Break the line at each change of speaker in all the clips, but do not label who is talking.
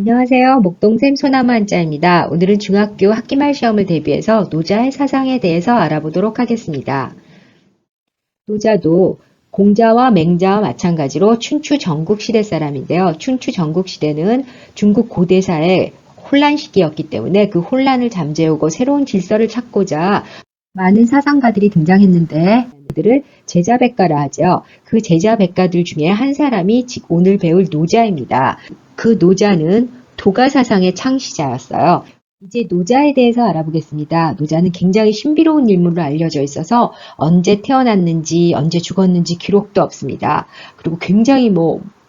안녕하세요. 목동샘 소나무 한자입니다. 오늘은 중학교 학기말 시험을 대비해서 노자의 사상에 대해서 알아보도록 하겠습니다. 노자도 공자와 맹자와 마찬가지로 춘추 전국시대 사람인데요. 춘추 전국시대는 중국 고대사의 혼란 시기였기 때문에 그 혼란을 잠재우고 새로운 질서를 찾고자 많은 사상가들이 등장했는데 그들을 제자백가라 하죠. 그 제자백가들 중에 한 사람이 오늘 배울 노자입니다. 그 노자는 도가사상의 창시자였어요. 이제 노자에 대해서 알아보겠습니다. 노자는 굉장히 신비로운 인물로 알려져 있어서 언제 태어났는지 언제 죽었는지 기록도 없습니다. 그리고 굉장히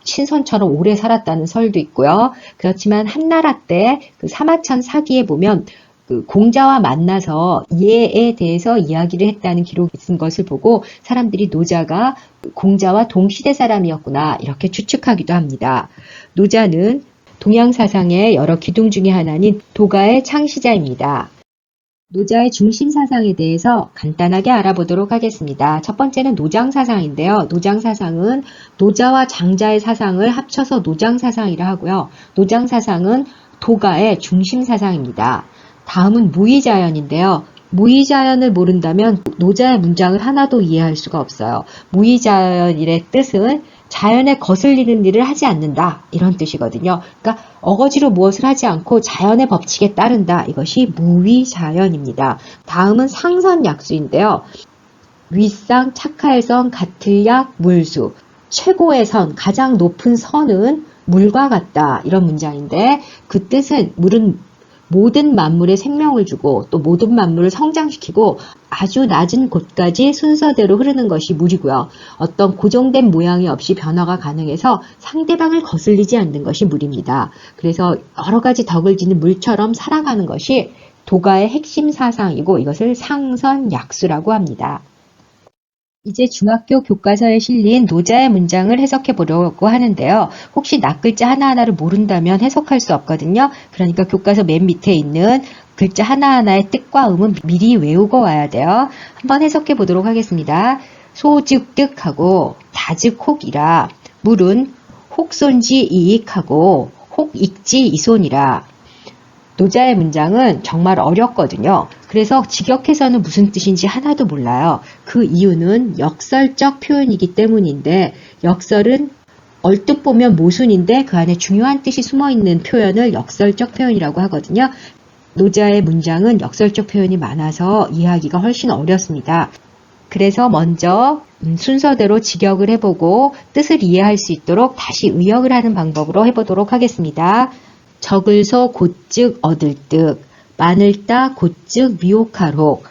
신선처럼 오래 살았다는 설도 있고요. 그렇지만 한나라 때 그 사마천 사기에 보면 그 공자와 만나서 예에 대해서 이야기를 했다는 기록이 있는 것을 보고 사람들이 노자가 공자와 동시대 사람이었구나 이렇게 추측하기도 합니다. 노자는 동양사상의 여러 기둥 중에 하나인 도가의 창시자입니다. 노자의 중심사상에 대해서 간단하게 알아보도록 하겠습니다. 첫 번째는 노장사상인데요. 노장사상은 노자와 장자의 사상을 합쳐서 노장사상이라 하고요. 노장사상은 도가의 중심사상입니다. 다음은 무의자연인데요. 무의자연을 모른다면 노자의 문장을 하나도 이해할 수가 없어요. 무의자연의 뜻은 자연에 거슬리는 일을 하지 않는다 이런 뜻이거든요. 그러니까 어거지로 무엇을 하지 않고 자연의 법칙에 따른다. 이것이 무의자연입니다. 다음은 상선약수인데요. 윗상, 착할선, 같을약, 물수. 최고의 선, 가장 높은 선은 물과 같다. 이런 문장인데 그 뜻은 물은 모든 만물에 생명을 주고 또 모든 만물을 성장시키고 아주 낮은 곳까지 순서대로 흐르는 것이 물이고요. 어떤 고정된 모양이 없이 변화가 가능해서 상대방을 거슬리지 않는 것이 물입니다. 그래서 여러 가지 덕을 지닌 물처럼 살아가는 것이 도가의 핵심 사상이고 이것을 상선약수라고 합니다. 이제 중학교 교과서에 실린 노자의 문장을 해석해 보려고 하는데요. 혹시 낱글자 하나하나를 모른다면 해석할 수 없거든요. 그러니까 교과서 맨 밑에 있는 글자 하나하나의 뜻과 의문 미리 외우고 와야 돼요. 한번 해석해 보도록 하겠습니다. 소즉 득하고 다즉 혹이라 물은 혹손지 이익하고 혹익지 이손이라. 노자의 문장은 정말 어렵거든요. 그래서 직역해서는 무슨 뜻인지 하나도 몰라요. 그 이유는 역설적 표현이기 때문인데 역설은 얼뜻 보면 모순인데 그 안에 중요한 뜻이 숨어있는 표현을 역설적 표현이라고 하거든요. 노자의 문장은 역설적 표현이 많아서 이해하기가 훨씬 어렵습니다. 그래서 먼저 순서대로 직역을 해보고 뜻을 이해할 수 있도록 다시 의역을 하는 방법으로 해보도록 하겠습니다. 적을소 곧즉 얻을 듯 많을다 곧즉 미혹하록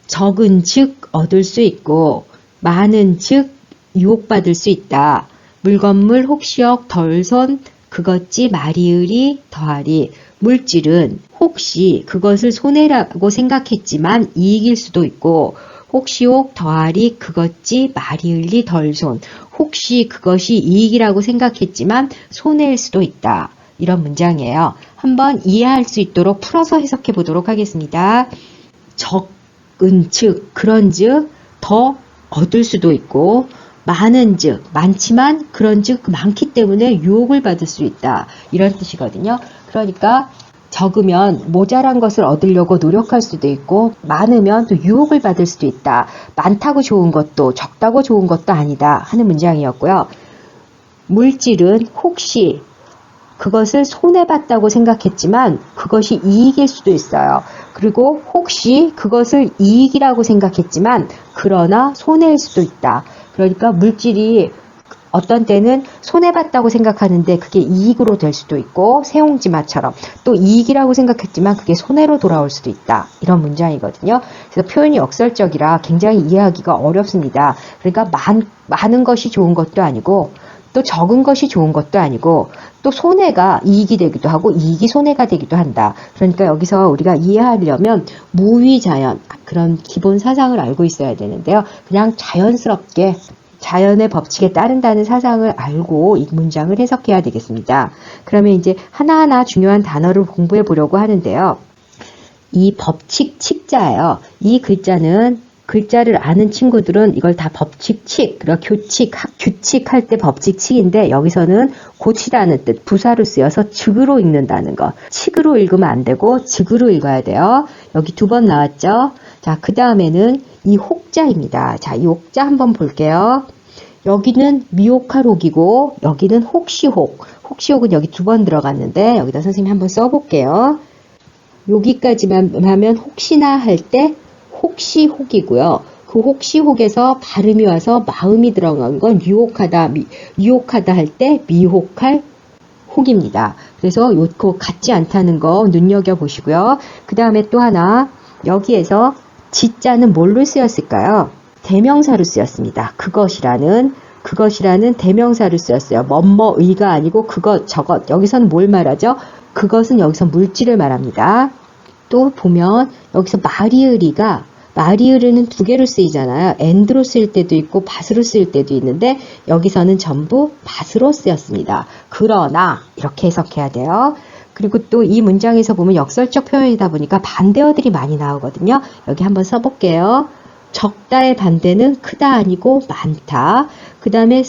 적은 즉 얻을 수 있고 많은 즉 유혹받을 수 있다. 물건물 혹시역 덜손 그것지 마리으리 더하리. 물질은 혹시 그것을 손해라고 생각했지만 이익일 수도 있고 혹시혹 더하리 그것지 마리을리 덜손 혹시 그것이 이익이라고 생각했지만 손해일 수도 있다. 이런 문장이에요. 한번 이해할 수 있도록 풀어서 해석해 보도록 하겠습니다. 적은 즉 그런 즉 더 얻을 수도 있고 많은 즉 많지만 그런 즉 많기 때문에 유혹을 받을 수 있다. 이런 뜻이거든요. 그러니까 적으면 모자란 것을 얻으려고 노력할 수도 있고 많으면 또 유혹을 받을 수도 있다. 많다고 좋은 것도 적다고 좋은 것도 아니다 하는 문장이었고요. 물질은 혹시 그것을 손해봤다고 생각했지만 그것이 이익일 수도 있어요. 그리고 혹시 그것을 이익이라고 생각했지만 그러나 손해일 수도 있다. 그러니까 물질이 어떤 때는 손해봤다고 생각하는데 그게 이익으로 될 수도 있고 새옹지마처럼 또 이익이라고 생각했지만 그게 손해로 돌아올 수도 있다. 이런 문장이거든요. 그래서 표현이 역설적이라 굉장히 이해하기가 어렵습니다. 그러니까 많은 것이 좋은 것도 아니고 또 적은 것이 좋은 것도 아니고 또 손해가 이익이 되기도 하고 이익이 손해가 되기도 한다. 그러니까 여기서 우리가 이해하려면 무위자연 그런 기본 사상을 알고 있어야 되는데요. 그냥 자연스럽게 자연의 법칙에 따른다는 사상을 알고 이 문장을 해석해야 되겠습니다. 그러면 이제 하나하나 중요한 단어를 공부해 보려고 하는데요. 이 법칙 칙자예요. 이 글자는 글자를 아는 친구들은 이걸 다 법칙칙, 그리고 교칙, 규칙 할 때 법칙칙인데 여기서는 고치라는 뜻, 부사로 쓰여서 즉으로 읽는다는 거. 칙으로 읽으면 안 되고 즉으로 읽어야 돼요. 여기 2번 나왔죠? 자, 그 다음에는 이 혹자입니다. 자, 이 혹자 한번 볼게요. 여기는 미혹할 혹이고 여기는 혹시혹. 혹시혹은 여기 2번 들어갔는데 여기다 선생님이 한번 써볼게요. 여기까지만 하면 혹시나 할 때 혹시 혹이고요. 그 혹시 혹에서 발음이 와서 마음이 들어간 건 유혹하다, 유혹하다 할 때 미혹할 혹입니다. 그래서 요거 같지 않다는 거 눈여겨보시고요. 그 다음에 또 하나, 여기에서 지자는 뭘로 쓰였을까요? 대명사로 쓰였습니다. 그것이라는 대명사로 쓰였어요. 뭐뭐의가 아니고 그것, 저것. 여기서는 뭘 말하죠? 그것은 여기서 물질을 말합니다. 또 보면 여기서 마리으르는 2개로 쓰이잖아요. and로 쓰일 때도 있고 밭으로 쓰일 때도 있는데 여기서는 전부 밭으로 쓰였습니다. 그러나 이렇게 해석해야 돼요. 그리고 또 이 문장에서 보면 역설적 표현이다 보니까 반대어들이 많이 나오거든요. 여기 한번 써볼게요. 적다의 반대는 크다 아니고 많다. 그 다음에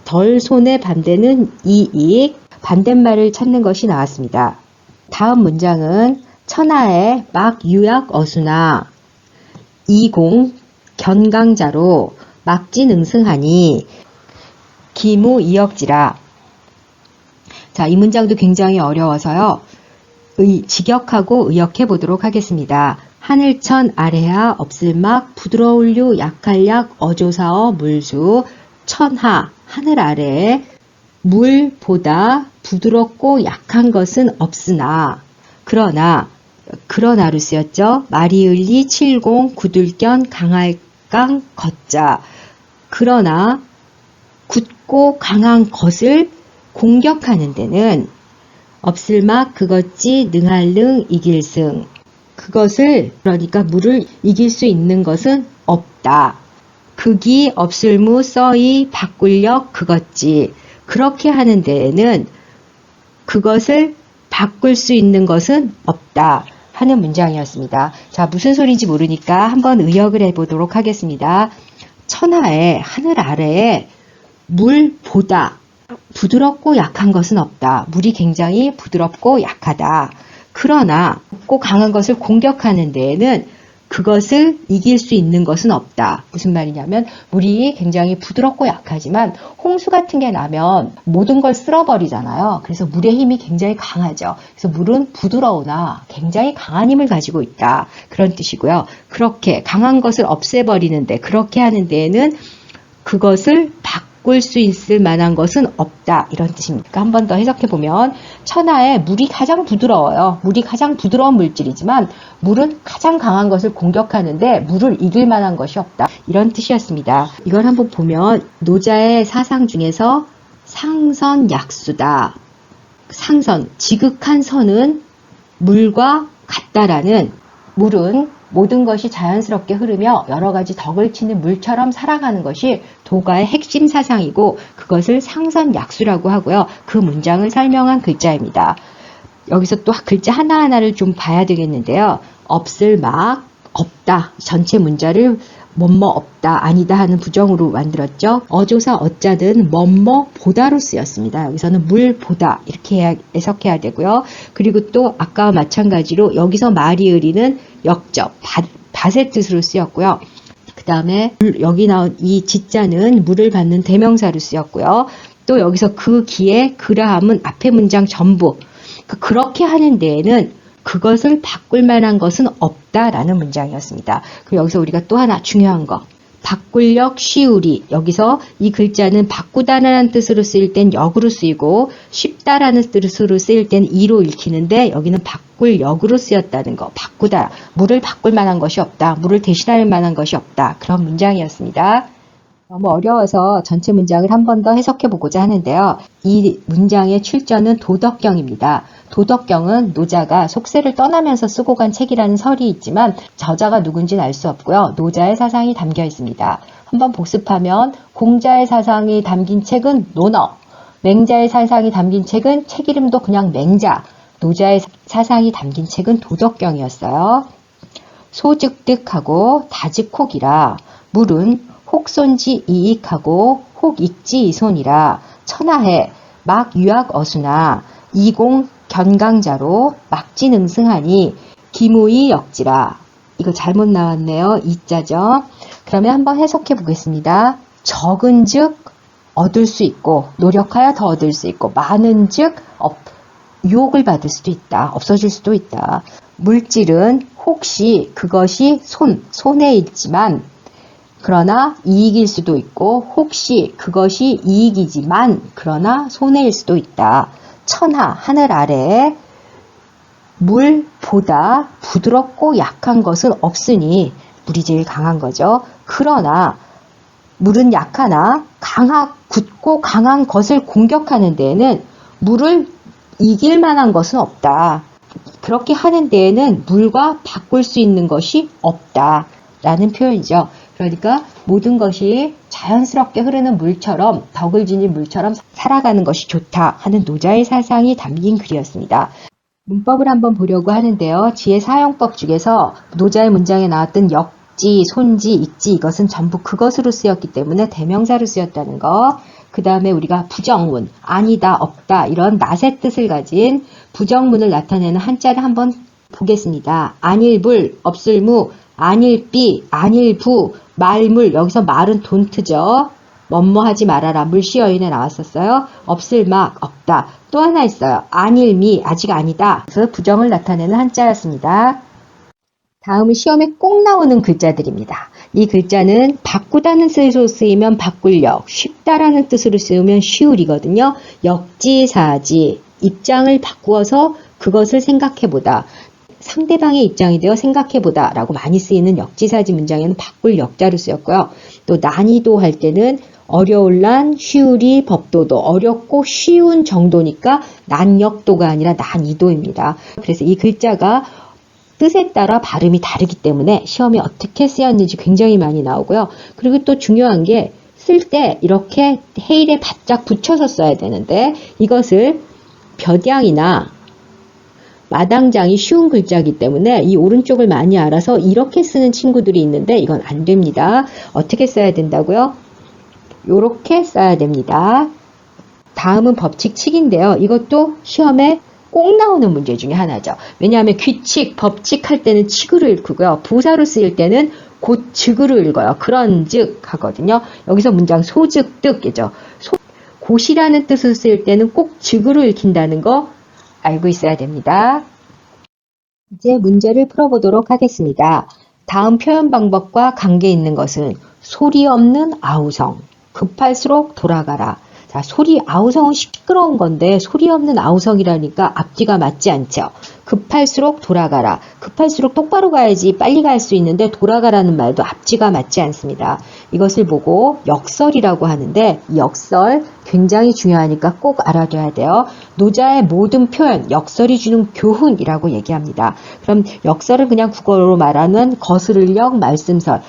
덜 손해 반대는 이익. 반대말을 찾는 것이 나왔습니다. 다음 문장은 천하의 막 유약 어수나 이공 견강자로 막지능승하니 기무이역지라. 자, 이 문장도 굉장히 어려워서요. 직역하고 의역해 보도록 하겠습니다. 하늘천 아래하 없을막 부드러울류 약할약 어조사어 물수 천하 하늘 아래에 물보다 부드럽고 약한 것은 없으나 그러나로 쓰였죠. 마리을리 70 구들견 강할강 걷자. 그러나 굳고 강한 것을 공격하는 데는 없을막 그것지 능할능 이길승. 그것을 그러니까 물을 이길 수 있는 것은 없다. 극이 없을무 써이 바꿀력 그것지. 그렇게 하는 데에는 그것을 바꿀 수 있는 것은 없다 하는 문장이었습니다. 자, 무슨 소리인지 모르니까 한번 의역을 해보도록 하겠습니다. 천하의 하늘 아래에 물보다 부드럽고 약한 것은 없다. 물이 굉장히 부드럽고 약하다. 그러나 꼭 강한 것을 공격하는 데에는 그것을 이길 수 있는 것은 없다. 무슨 말이냐면 물이 굉장히 부드럽고 약하지만 홍수 같은 게 나면 모든 걸 쓸어버리잖아요. 그래서 물의 힘이 굉장히 강하죠. 그래서 물은 부드러우나 굉장히 강한 힘을 가지고 있다. 그런 뜻이고요. 그렇게 강한 것을 없애버리는데 그렇게 하는 데에는 그것을 바꿀 수 있을 만한 것은 없다. 이런 뜻입니다. 한 번 더 해석해보면 천하에 물이 가장 부드러워요. 물이 가장 부드러운 물질이지만 물은 가장 강한 것을 공격하는데 물을 이길 만한 것이 없다. 이런 뜻이었습니다. 이걸 한번 보면 노자의 사상 중에서 상선약수다. 상선, 지극한 선은 물과 같다라는 물은 모든 것이 자연스럽게 흐르며 여러 가지 덕을 치는 물처럼 살아가는 것이 도가의 핵심 사상이고 그것을 상선약수라고 하고요. 그 문장을 설명한 글자입니다. 여기서 또 글자 하나하나를 좀 봐야 되겠는데요. 없을 막, 없다. 전체 문자를 뭐뭐 없다, 아니다 하는 부정으로 만들었죠. 어조사 어자는 뭐뭐 보다로 쓰였습니다. 여기서는 물 보다 이렇게 해석해야 되고요. 그리고 또 아까와 마찬가지로 여기서 마리을이는 역적, 밭의 뜻으로 쓰였고요. 그 다음에 여기 나온 이 지자는 물을 받는 대명사로 쓰였고요. 또 여기서 그 기에 그라함은 앞에 문장 전부. 그렇게 하는 데에는 그것을 바꿀 만한 것은 없다라는 문장이었습니다. 그리고 여기서 우리가 또 하나 중요한 거. 바꿀력 쉬우리. 여기서 이 글자는 바꾸다라는 뜻으로 쓰일 땐 역으로 쓰이고 쉽다라는 뜻으로 쓰일 땐 이로 읽히는데 여기는 바꿀 역으로 쓰였다는 거. 바꾸다. 물을 바꿀 만한 것이 없다. 물을 대신할 만한 것이 없다. 그런 문장이었습니다. 너무 어려워서 전체 문장을 한 번 더 해석해 보고자 하는데요. 이 문장의 출처는 도덕경입니다. 도덕경은 노자가 속세를 떠나면서 쓰고 간 책이라는 설이 있지만 저자가 누군지는 알 수 없고요. 노자의 사상이 담겨 있습니다. 한번 복습하면 공자의 사상이 담긴 책은 논어, 맹자의 사상이 담긴 책은 책 이름도 그냥 맹자, 노자의 사상이 담긴 책은 도덕경이었어요. 소즉득하고 다즉혹이라. 물은 혹손지 이익하고 혹익지이손이라. 천하해 막 유학어수나 이공 견강자로 막지능승하니 기무의 역지라. 이거 잘못 나왔네요. 이자죠. 그러면 한번 해석해 보겠습니다. 적은즉 얻을 수 있고 노력하여 더 얻을 수 있고, 많은즉 유혹을 받을 수도 있다. 없어질 수도 있다. 물질은 혹시 그것이 손해이지만 그러나 이익일 수도 있고, 혹시 그것이 이익이지만 그러나 손해일 수도 있다. 천하 하늘 아래에 물보다 부드럽고 약한 것은 없으니, 물이 제일 강한 거죠. 그러나 물은 약하나 굳고 강한 것을 공격하는 데에는 물을 이길 만한 것은 없다. 그렇게 하는 데에는 물과 바꿀 수 있는 것이 없다 라는 표현이죠. 그러니까 모든 것이 자연스럽게 흐르는 물처럼, 덕을 지닌 물처럼 살아가는 것이 좋다 하는 노자의 사상이 담긴 글이었습니다. 문법을 한번 보려고 하는데요. 지혜 사용법 중에서 노자의 문장에 나왔던 역지, 손지, 익지, 이것은 전부 그것으로 쓰였기 때문에 대명사로 쓰였다는 거. 그 다음에 우리가 부정문, 아니다, 없다, 이런 낫의 뜻을 가진 부정문을 나타내는 한자를 한번 보겠습니다. 안일불, 없을무, 안일비, 안일부, 말물. 여기서 말은 돈트죠. 뭐뭐하지 말아라. 물시어인에 나왔었어요. 없을막, 없다. 또 하나 있어요. 안일미, 아직 아니다. 그래서 부정을 나타내는 한자였습니다. 다음은 시험에 꼭 나오는 글자들입니다. 이 글자는 바꾸다는 뜻으로 쓰이면 바꿀력, 쉽다라는 뜻으로 쓰이면 쉬울이거든요. 역지사지, 입장을 바꾸어서 그것을 생각해보다, 상대방의 입장이 되어 생각해보다 라고 많이 쓰이는 역지사지 문장에는 바꿀 역자로 쓰였고요. 또 난이도 할 때는 어려울란, 쉬울이, 법도도, 어렵고 쉬운 정도니까 난역도가 아니라 난이도입니다. 그래서 이 글자가 뜻에 따라 발음이 다르기 때문에 시험에 어떻게 쓰였는지 굉장히 많이 나오고요. 그리고 또 중요한 게, 쓸 때 이렇게 해일에 바짝 붙여서 써야 되는데 이것을 벼장이나 마당장이 쉬운 글자이기 때문에 이 오른쪽을 많이 알아서 이렇게 쓰는 친구들이 있는데 이건 안 됩니다. 어떻게 써야 된다고요? 이렇게 써야 됩니다. 다음은 법칙칙인데요. 이것도 시험에 꼭 나오는 문제 중에 하나죠. 왜냐하면 규칙, 법칙 할 때는 칙으로 읽고요. 부사로 쓰일 때는 곧 즉으로 읽어요. 그런즉 하거든요. 여기서 문장 소즉득이죠. 곧이라는 뜻을 쓰일 때는 꼭 즉으로 읽힌다는 거 알고 있어야 됩니다. 이제 문제를 풀어보도록 하겠습니다. 다음 표현 방법과 관계 있는 것은 소리 없는 아우성, 급할수록 돌아가라. 자, 아우성은 시끄러운 건데 소리 없는 아우성이라니까 앞뒤가 맞지 않죠. 급할수록 돌아가라. 급할수록 똑바로 가야지 빨리 갈 수 있는데 돌아가라는 말도 앞뒤가 맞지 않습니다. 이것을 보고 역설이라고 하는데, 이 역설 굉장히 중요하니까 꼭 알아둬야 돼요. 노자의 모든 표현, 역설이 주는 교훈이라고 얘기합니다. 그럼 역설은 그냥 국어로 말하는 거스를력, 말씀설,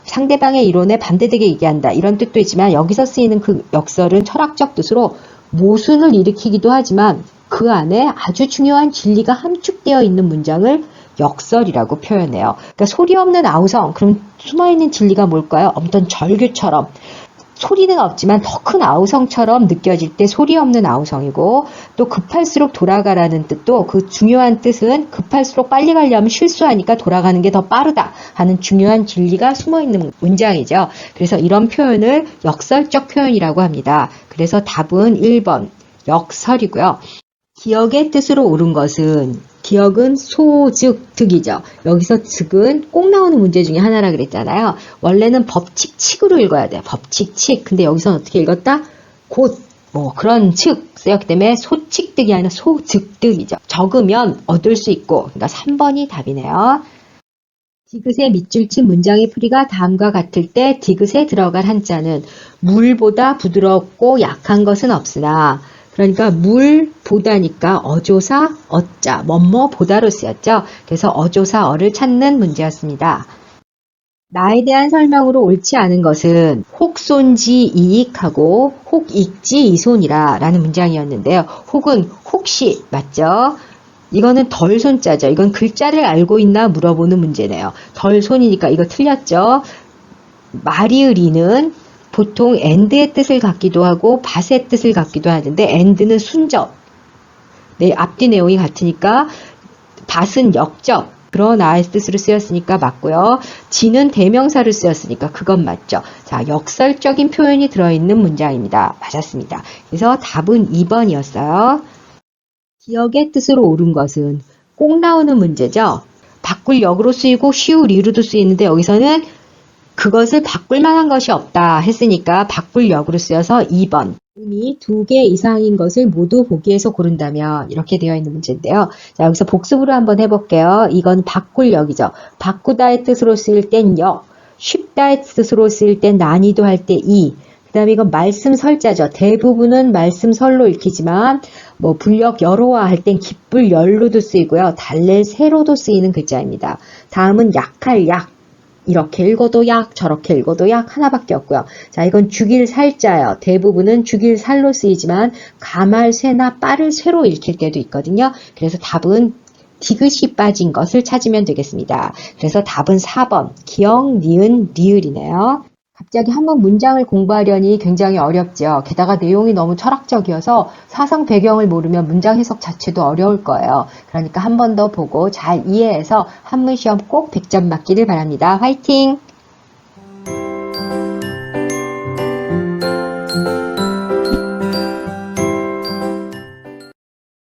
상대방의 이론에 반대되게 얘기한다, 이런 뜻도 있지만 여기서 쓰이는 그 역설은 철학적 뜻으로 모순을 일으키기도 하지만 그 안에 아주 중요한 진리가 함축되어 있는 문장을 역설이라고 표현해요. 그러니까 소리 없는 아우성, 그럼 숨어있는 진리가 뭘까요? 어떤 절규처럼 소리는 없지만 더 큰 아우성처럼 느껴질 때 소리 없는 아우성이고, 또 급할수록 돌아가라는 뜻도 그 중요한 뜻은 급할수록 빨리 가려면 실수하니까 돌아가는 게 더 빠르다 하는 중요한 진리가 숨어있는 문장이죠. 그래서 이런 표현을 역설적 표현이라고 합니다. 그래서 답은 1번 역설이고요. 기역의 뜻으로 옳은 것은, 기역은 소즉득이죠. 여기서 득은 꼭 나오는 문제 중에 하나라 그랬잖아요. 원래는 법칙칙으로 읽어야 돼요. 법칙칙. 근데 여기서는 어떻게 읽었다? 곧 그런 칙 쓰였기 때문에 소칙득이 아니라 소즉득이죠. 적으면 얻을 수 있고, 그러니까 3번이 답이네요. 디귿의 밑줄 친 문장의 풀이가 다음과 같을 때 디귿에 들어갈 한자는 물보다 부드럽고 약한 것은 없으나, 그러니까 물보다니까 어조사 어자, 뭐뭐보다로 쓰였죠. 그래서 어조사 어를 찾는 문제였습니다. 나에 대한 설명으로 옳지 않은 것은 혹손지 이익하고 혹익지 이손이라 라는 문장이었는데요. 혹은 혹시 맞죠? 이거는 덜 손자죠. 이건 글자를 알고 있나 물어보는 문제네요. 덜 손이니까 이거 틀렸죠. 마리으리는 보통 and의 뜻을 갖기도 하고 bat의 뜻을 갖기도 하는데 and는 순접. 네, 앞뒤 내용이 같으니까 bat은 역접. 그러나의 뜻으로 쓰였으니까 맞고요. 지는 대명사를 쓰였으니까 그건 맞죠. 자, 역설적인 표현이 들어있는 문장입니다. 맞았습니다. 그래서 답은 2번이었어요. 기억의 뜻으로 옳은 것은 꼭 나오는 문제죠. 바꿀 역으로 쓰이고 쉬울 이유로도 쓰이는데 여기서는 그것을 바꿀 만한 것이 없다 했으니까 바꿀 역으로 쓰여서 2번. 이미 2개 이상인 것을 모두 보기에서 고른다면 이렇게 되어 있는 문제인데요. 자, 여기서 복습으로 한번 해볼게요. 이건 바꿀 역이죠. 바꾸다의 뜻으로 쓰일 땐 역, 쉽다의 뜻으로 쓰일 땐 난이도 할 때 이. 그 다음에 이건 말씀설자죠. 대부분은 말씀설로 읽히지만 뭐 불역 여로와 할 땐 기쁠 열로도 쓰이고요. 달랠 새로도 쓰이는 글자입니다. 다음은 약할 약. 이렇게 읽어도 약, 저렇게 읽어도 약 하나밖에 없고요. 자, 이건 죽일 살자예요. 대부분은 죽일 살로 쓰이지만 가말 쇠나 빠를 쇠로 읽힐 때도 있거든요. 그래서 답은 디귿이 빠진 것을 찾으면 되겠습니다. 그래서 답은 4번 기억, 니은, 리을이네요. 갑자기 한번 문장을 공부하려니 굉장히 어렵죠. 게다가 내용이 너무 철학적이어서 사상 배경을 모르면 문장 해석 자체도 어려울 거예요. 그러니까 한 번 더 보고 잘 이해해서 한문 시험 꼭 100점 맞기를 바랍니다. 화이팅!